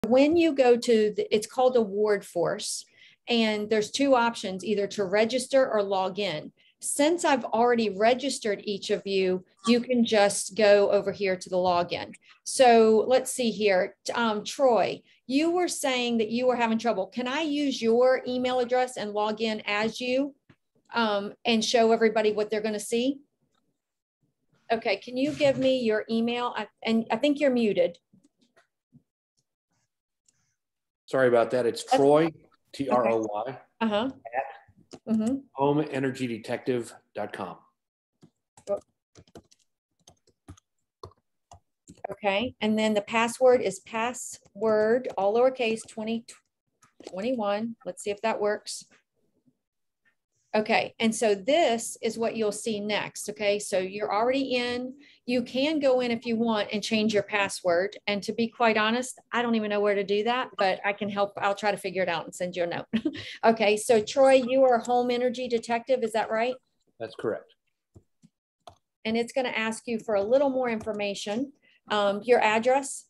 When you go to, it's called Award Force, and there's two options, either to register or log in. Since I've already registered each of you, you can just go over here to the login. So let's see here. Troy, you were saying that you were having trouble. Can I use your email address and log in as you and show everybody what they're going to see? Okay, can you give me your email? And I think you're muted. Sorry about that. It's Troy, T-R-O-Y, at homeenergydetective.com. Okay, and then the password is password, all lowercase, 2021. Let's see if that works. Okay, and so this is what you'll see next. Okay, so you're already in. You can go in if you want and change your password. And to be quite honest, I don't even know where to do that, but I can help. I'll try to figure it out and send you a note. Okay, so Troy, you are a home energy detective, is that right? That's correct. And it's going to ask you for a little more information. Your address?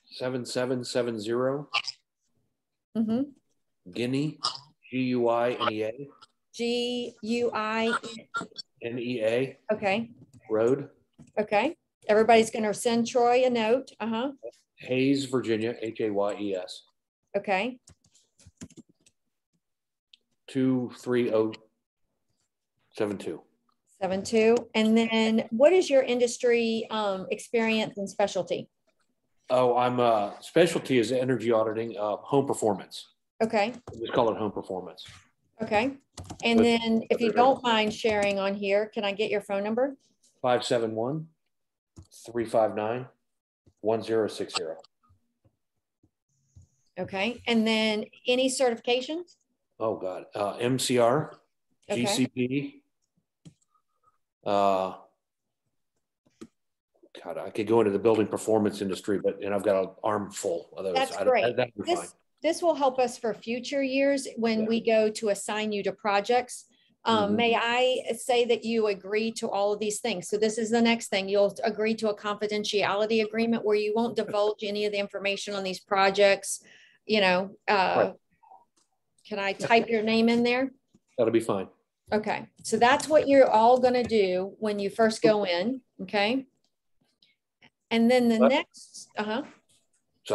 7770 Guinea, G-U-I-N-E-A. G-U-I-N-E-A. Okay. Road. Okay. Everybody's going to send Troy a note. Hayes, Virginia, H-A-Y-E-S. Okay. 23072. 72. And then what is your industry experience and specialty? Oh, I'm specialty is energy auditing, home performance. Okay. We call it home performance. Okay. And then if you don't mind sharing on here, can I get your phone number? 571-359-1060. Okay. And then any certifications? Oh God. MCR, okay. GCP. God, I could go into the building performance industry, and I've got an arm full of those. That's great. That'd be fine. This will help us for future years when we go to assign you to projects. May I say that you agree to all of these things? So this is the next thing. You'll agree to a confidentiality agreement where you won't divulge any of the information on these projects. You know, right. Can I type your name in there? That'll be fine. Okay. So that's what you're all going to do when you first go in. Okay. And then the next, So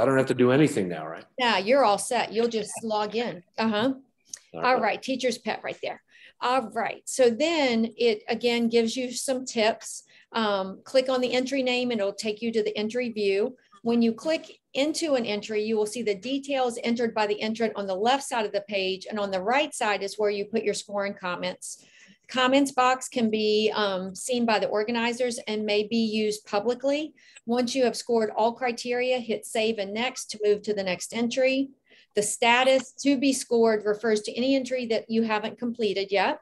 I don't have to do anything now, right? Yeah, you're all set. You'll just log in. All right. Teacher's pet right there. All right. So then it again gives you some tips. Click on the entry name and it'll take you to the entry view. When you click into an entry, you will see the details entered by the entrant on the left side of the page. And on the right side is where you put your score and comments. Comments box can be seen by the organizers and may be used publicly. Once you have scored all criteria, hit save and next to move to the next entry. The status to be scored refers to any entry that you haven't completed yet.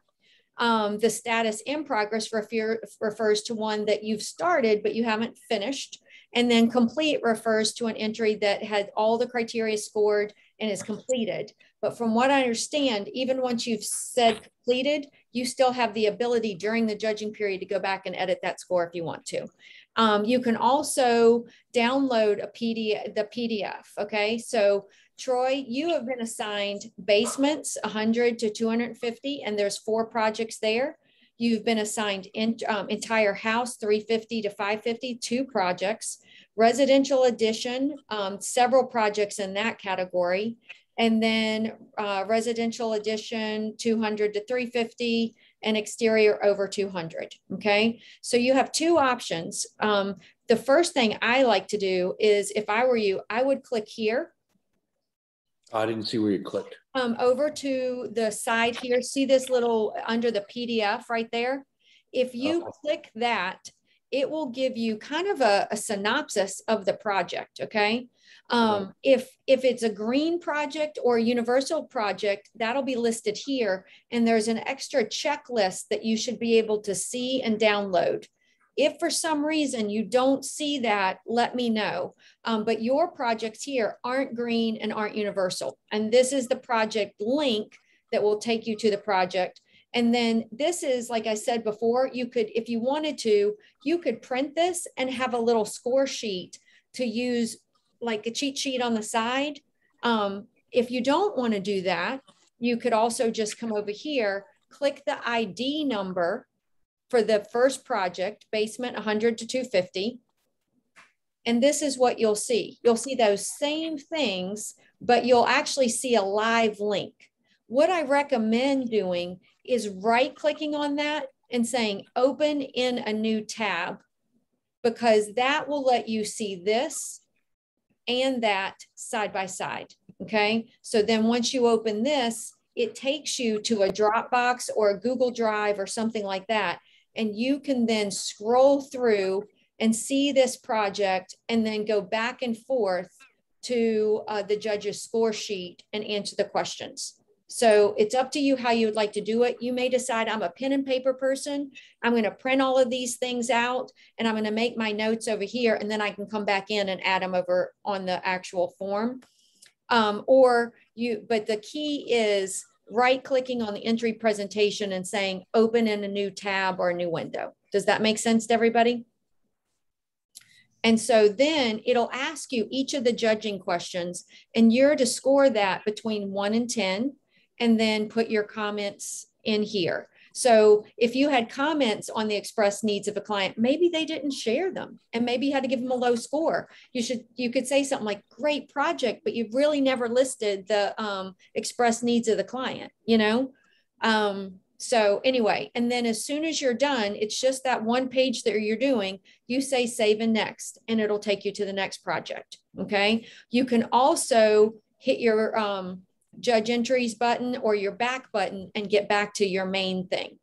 The status in progress refers to one that you've started, but you haven't finished. And then complete refers to an entry that had all the criteria scored and is completed. But from what I understand, even once you've said completed, you still have the ability during the judging period to go back and edit that score if you want to. You can also download the PDF. Okay, so Troy, you have been assigned basements 100 to 250, and there's 4 projects there. You've been assigned entire house 350 to 550, 2 projects. Residential addition, several projects in that category. And then residential addition 200 to 350 and exterior over 200. Okay, so you have 2 options. The first thing I like to do is, if I were you, I would click here. I didn't see where you clicked. Over to the side here, see this little under the PDF right there? If you click that, it will give you kind of a synopsis of the project, okay? If it's a green project or a universal project, that'll be listed here. And there's an extra checklist that you should be able to see and download. If for some reason you don't see that, let me know. But your projects here aren't green and aren't universal. And this is the project link that will take you to the project. And then this is, like I said before, you could, if you wanted to, you could print this and have a little score sheet to use like a cheat sheet on the side. If you don't want to do that, you could also just come over here, click the ID number for the first project, basement 100 to 250. And this is what you'll see. You'll see those same things, but you'll actually see a live link. What I recommend doing is right-clicking on that and saying open in a new tab, because that will let you see this and that side by side. Okay. So then once you open this, it takes you to a Dropbox or a Google Drive or something like that. And you can then scroll through and see this project and then go back and forth to the judge's score sheet and answer the questions. So it's up to you how you would like to do it. You may decide I'm a pen and paper person. I'm going to print all of these things out and I'm going to make my notes over here, and then I can come back in and add them over on the actual form. But the key is right-clicking on the entry presentation and saying open in a new tab or a new window. Does that make sense to everybody? And so then it'll ask you each of the judging questions, and you're to score that between 1 and 10, and then put your comments in here. So if you had comments on the express needs of a client, maybe they didn't share them and maybe you had to give them a low score. You could say something like, great project, but you've really never listed the express needs of the client, you know? So anyway, and then as soon as you're done, it's just that one page that you're doing, you say save and next, and it'll take you to the next project. Okay. You can also hit your judge entries button or your back button and get back to your main thing.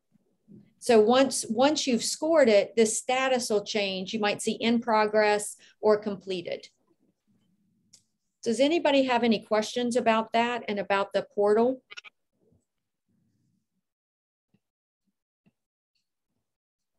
So once you've scored it, the status will change. You might see in progress or completed. Does anybody have any questions about that and about the portal?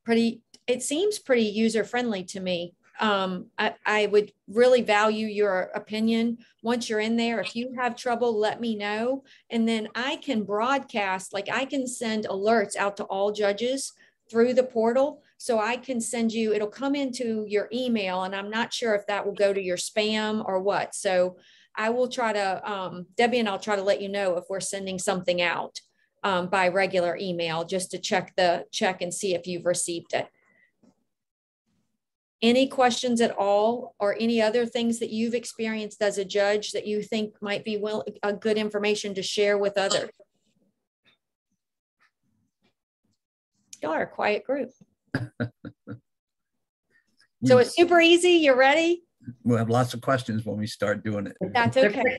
It seems pretty user-friendly to me. I would really value your opinion once you're in there. If you have trouble, let me know. And then I can broadcast, like I can send alerts out to all judges through the portal. So I can send you, it'll come into your email, and I'm not sure if that will go to your spam or what. So I will try to, Debbie and I'll try to let you know if we're sending something out by regular email, just to check and see if you've received it. Any questions at all, or any other things that you've experienced as a judge that you think might be a good information to share with others? Y'all are a quiet group. So it's super easy. You're ready? We'll have lots of questions when we start doing it. That's okay.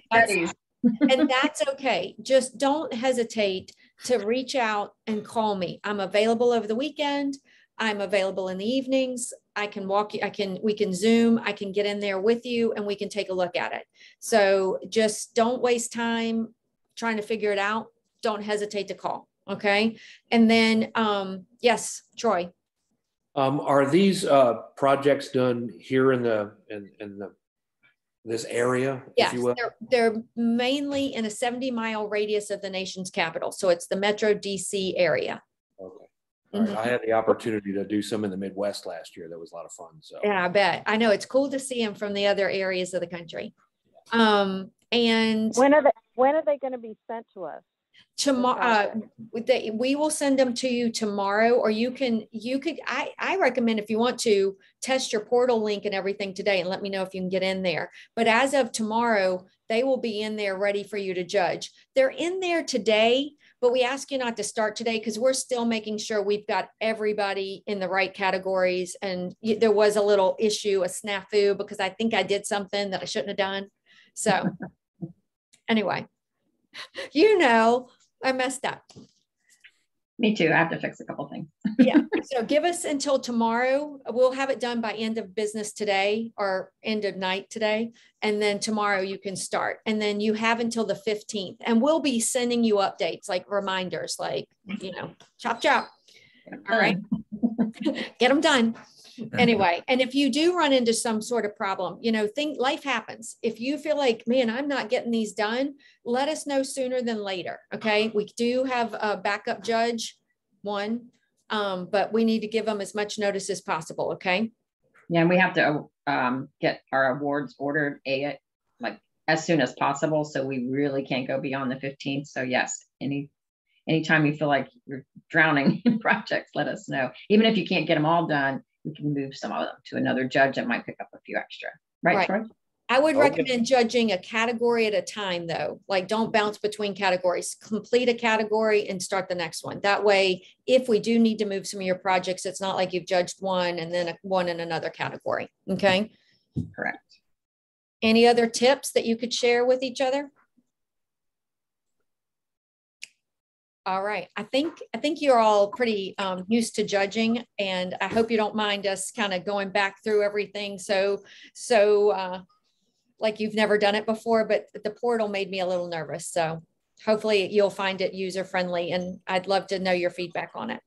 And that's okay. Just don't hesitate to reach out and call me. I'm available over the weekend. I'm available in the evenings. I can walk you, we can Zoom, I can get in there with you and we can take a look at it. So just don't waste time trying to figure it out. Don't hesitate to call. Okay. And then, yes, Troy. Are these projects done here in this area, yes, if you will? They're mainly in a 70-mile radius of the nation's capital. So it's the Metro DC area. Okay. Right. I had the opportunity to do some in the Midwest last year. That was a lot of fun. So yeah, I bet. I know it's cool to see them from the other areas of the country. And when are they going to be sent to us? Tomorrow, we will send them to you tomorrow, or I recommend, if you want to, test your portal link and everything today and let me know if you can get in there. But as of tomorrow, they will be in there ready for you to judge. They're in there today, but we ask you not to start today because we're still making sure we've got everybody in the right categories. And there was a little issue, a snafu, because I think I did something that I shouldn't have done. So anyway, I messed up. Me too. I have to fix a couple things. Yeah. So give us until tomorrow. We'll have it done by end of business today or end of night today. And then tomorrow you can start. And then you have until the 15th. And we'll be sending you updates, like reminders, like, chop, chop. All right. Get them done. Anyway, and if you do run into some sort of problem, life happens. If you feel like, man, I'm not getting these done, let us know sooner than later. Okay. We do have a backup judge, one, but we need to give them as much notice as possible. Okay. Yeah, and we have to get our awards ordered like as soon as possible. So we really can't go beyond the 15th. So yes, anytime you feel like you're drowning in projects, let us know. Even if you can't get them all done, we can move some of them to another judge that might pick up a few extra. Right, Troy? I would Okay. recommend judging a category at a time, though. Like, don't bounce between categories. Complete a category and start the next one. That way, if we do need to move some of your projects, it's not like you've judged one and then one in another category. Okay. Correct. Any other tips that you could share with each other? All right. I think you're all pretty used to judging, and I hope you don't mind us kind of going back through everything. So like you've never done it before, but the portal made me a little nervous. So hopefully you'll find it user friendly, and I'd love to know your feedback on it.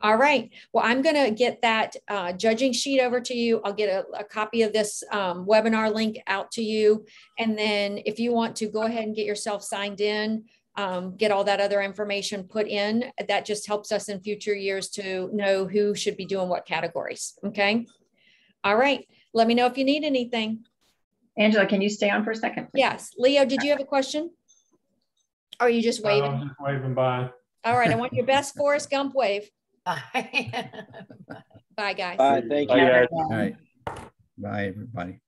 All right. Well, I'm going to get that judging sheet over to you. I'll get a copy of this webinar link out to you. And then if you want to go ahead and get yourself signed in, get all that other information put in, that just helps us in future years to know who should be doing what categories. Okay. All right. Let me know if you need anything. Angela, can you stay on for a second, please? Yes. Leo, did you have a question? Or are you just waving? I'm just waving by. All right. I want your best Forrest Gump wave. Bye. Bye, guys. Bye, thank Bye, you. guys. All right. Bye, everybody.